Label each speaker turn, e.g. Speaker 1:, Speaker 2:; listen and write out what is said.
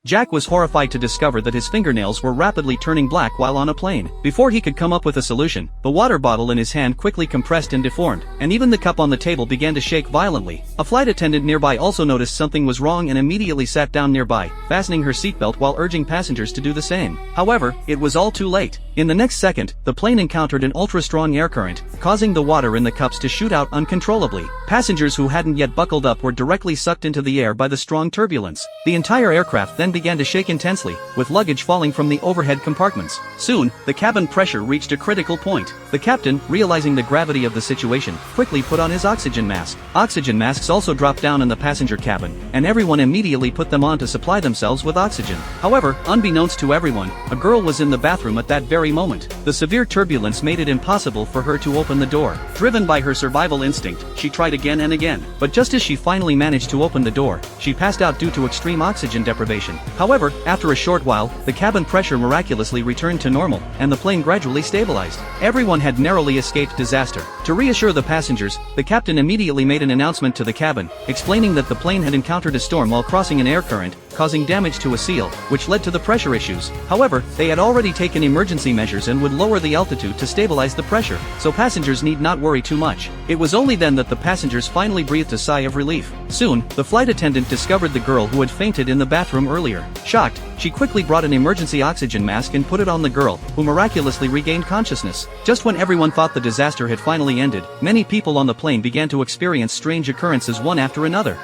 Speaker 1: Jack was horrified to discover that his fingernails were rapidly turning black while on a plane. Before he could come up with a solution, the water bottle in his hand quickly compressed and deformed, and even the cup on the table began to shake violently. A flight attendant nearby also noticed something was wrong and immediately sat down nearby, fastening her seatbelt while urging passengers to do the same. However, it was all too late. In the next second, the plane encountered an ultra-strong air current, causing the water in the cups to shoot out uncontrollably. Passengers who hadn't yet buckled up were directly sucked into the air by the strong turbulence. The entire aircraft then began to shake intensely, with luggage falling from the overhead compartments. Soon, the cabin pressure reached a critical point. The captain, realizing the gravity of the situation, quickly put on his oxygen mask. Oxygen masks also dropped down in the passenger cabin, and everyone immediately put them on to supply themselves with oxygen. However, unbeknownst to everyone, a girl was in the bathroom at that very moment. The severe turbulence made it impossible for her to open the door. Driven by her survival instinct, she tried again and again. But just as she finally managed to open the door, she passed out due to extreme oxygen deprivation. However, after a short while, the cabin pressure miraculously returned to normal, and the plane gradually stabilized. Everyone had narrowly escaped disaster. To reassure the passengers, the captain immediately made an announcement to the cabin, explaining that the plane had encountered a storm while crossing an air current, causing damage to a seal, which led to the pressure issues. However, they had already taken emergency measures and would lower the altitude to stabilize the pressure, so passengers need not worry too much. It was only then that the passengers finally breathed a sigh of relief. Soon, the flight attendant discovered the girl who had fainted in the bathroom earlier. Shocked, she quickly brought an emergency oxygen mask and put it on the girl, who miraculously regained consciousness. Just when everyone thought the disaster had finally ended, many people on the plane began to experience strange occurrences one after another.